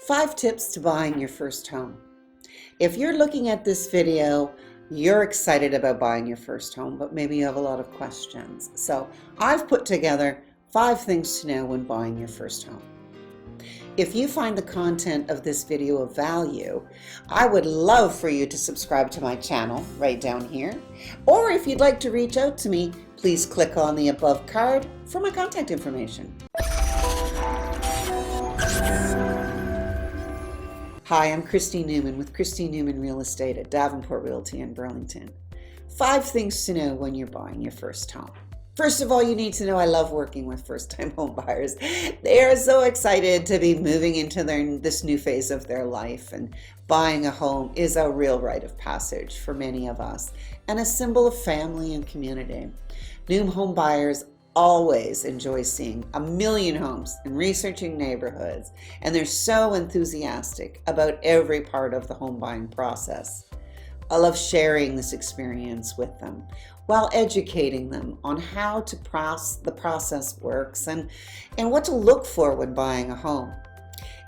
5 tips to buying your first home. If you're looking at this video, you're excited about buying your first home, but maybe you have a lot of questions. So I've put together 5 things to know when buying your first home. If you find the content of this video of value, I would love for you to subscribe to my channel right down here. Or if you'd like to reach out to me, please click on the above card for my contact information. Hi, I'm Kristine Newman with Kristine Newman Real Estate at Davenport Realty in Burlington. 5 things to know when you're buying your first home. First of all, you need to know I love working with first-time home buyers. They are so excited to be moving into this new phase of their life, and buying a home is a real rite of passage for many of us and a symbol of family and community. New home buyers always enjoy seeing a million homes and researching neighborhoods, and they're so enthusiastic about every part of the home buying process. I love sharing this experience with them while educating them on how the process works and what to look for when buying a home.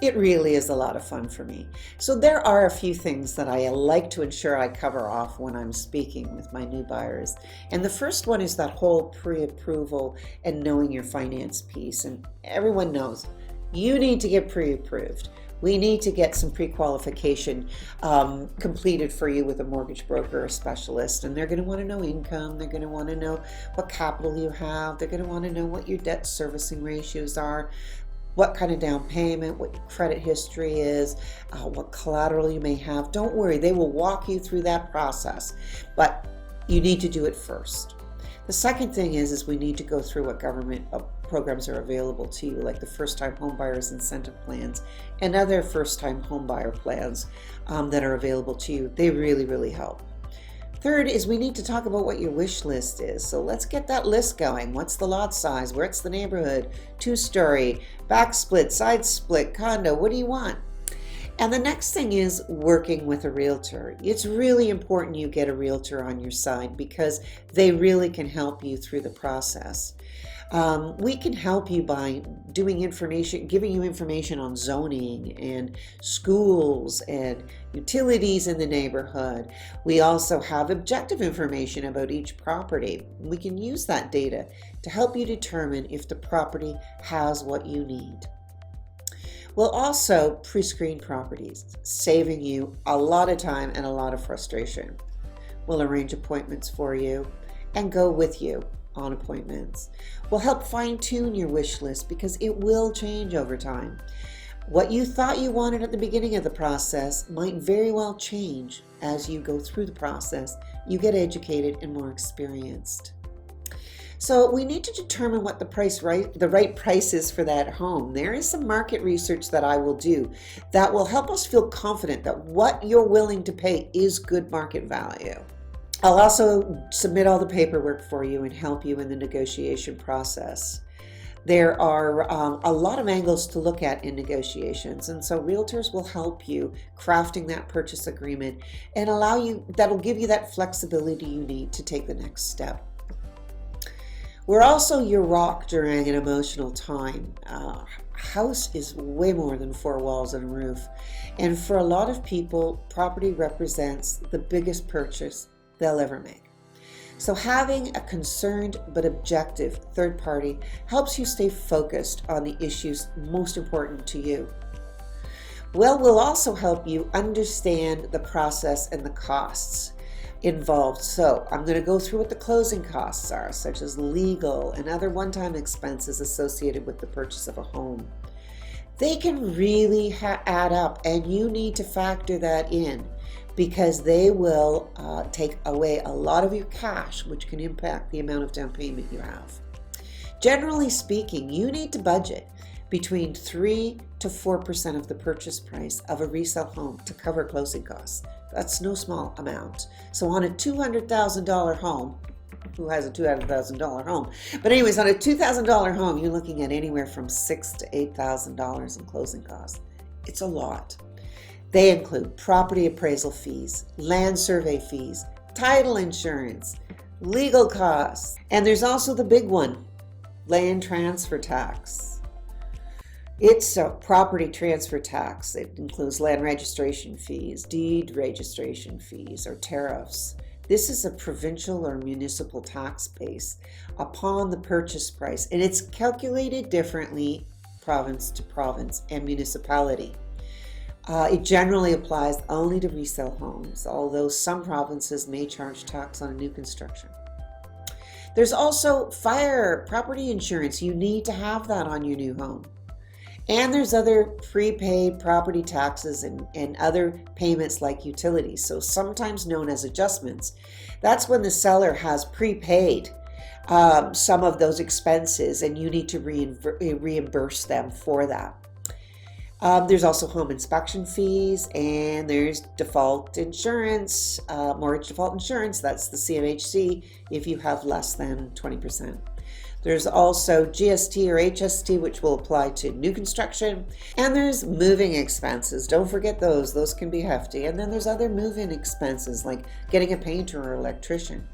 It really is a lot of fun for me. So there are a few things that I like to ensure I cover off when I'm speaking with my new buyers. And the first one is that whole pre-approval and knowing your finance piece. And everyone knows you need to get pre-approved. We need to get some pre-qualification completed for you with a mortgage broker or specialist. And they're going to want to know income. They're going to want to know what capital you have. They're going to want to know what your debt servicing ratios are, what kind of down payment, what your credit history is, what collateral you may have. Don't worry, they will walk you through that process, but you need to do it first. The second thing is we need to go through what government programs are available to you, like the first-time homebuyers incentive plans and other first-time homebuyer plans that are available to you. They really, really help. Third is we need to talk about what your wish list is. So let's get that list going. What's the lot size? Where's the neighborhood? 2-story, back split, side split, condo. What do you want? And the next thing is working with a realtor. It's really important you get a realtor on your side because they really can help you through the process. We can help you by giving you information on zoning and schools and utilities in the neighborhood. We also have objective information about each property. We can use that data to help you determine if the property has what you need. We'll also pre-screen properties, saving you a lot of time and a lot of frustration. We'll arrange appointments for you and go with you on appointments. We'll help fine-tune your wish list because it will change over time. What you thought you wanted at the beginning of the process might very well change as you go through the process. You get educated and more experienced. So we need to determine what the right price is for that home. There is some market research that I will do that will help us feel confident that what you're willing to pay is good market value. I'll also submit all the paperwork for you and help you in the negotiation process. There are a lot of angles to look at in negotiations, and so realtors will help you crafting that purchase agreement and that'll give you that flexibility you need to take the next step. We're also your rock during an emotional time. House is way more than 4 walls and a roof. And for a lot of people, property represents the biggest purchase they'll ever make. So having a concerned but objective third party helps you stay focused on the issues most important to you. Well, we'll also help you understand the process and the costs involved. So I'm going to go through what the closing costs are, such as legal and other one-time expenses associated with the purchase of a home. They can really add up, and you need to factor that in because they will take away a lot of your cash, which can impact the amount of down payment you have. Generally speaking, you need to budget between 3 to 4% of the purchase price of a resale home to cover closing costs. That's no small amount. So on a $200,000 home, who has a $200,000 home? But anyways, on a $2,000 home, you're looking at anywhere from $6,000 to $8,000 in closing costs. It's a lot. They include property appraisal fees, land survey fees, title insurance, legal costs, and there's also the big one, land transfer tax. It's a property transfer tax. It includes land registration fees, deed registration fees, or tariffs. This is a provincial or municipal tax base upon the purchase price, and it's calculated differently province to province and municipality. It generally applies only to resale homes, although some provinces may charge tax on new construction. There's also fire property insurance. You need to have that on your new home. And there's other prepaid property taxes and other payments like utilities, so sometimes known as adjustments. That's when the seller has prepaid some of those expenses and you need to reimburse them for that. There's also home inspection fees, and there's default insurance, mortgage default insurance. That's the CMHC if you have less than 20%. There's also GST or HST, which will apply to new construction. And there's moving expenses. Don't forget those. Those can be hefty. And then there's other move-in expenses like getting a painter or electrician.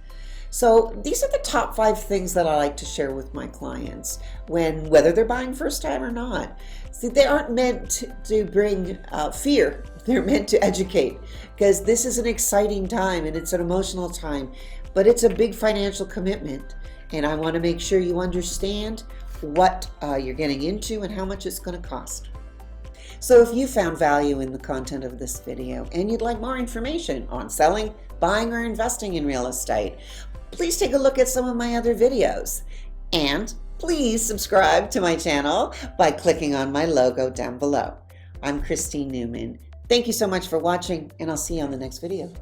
So these are the top 5 things that I like to share with my clients whether they're buying first time or not. See, they aren't meant to bring fear. They're meant to educate, because this is an exciting time and it's an emotional time, but it's a big financial commitment. And I want to make sure you understand what you're getting into and how much it's going to cost. So if you found value in the content of this video and you'd like more information on selling, buying, or investing in real estate, please take a look at some of my other videos. And please subscribe to my channel by clicking on my logo down below. I'm Kristine Newman. Thank you so much for watching, and I'll see you on the next video.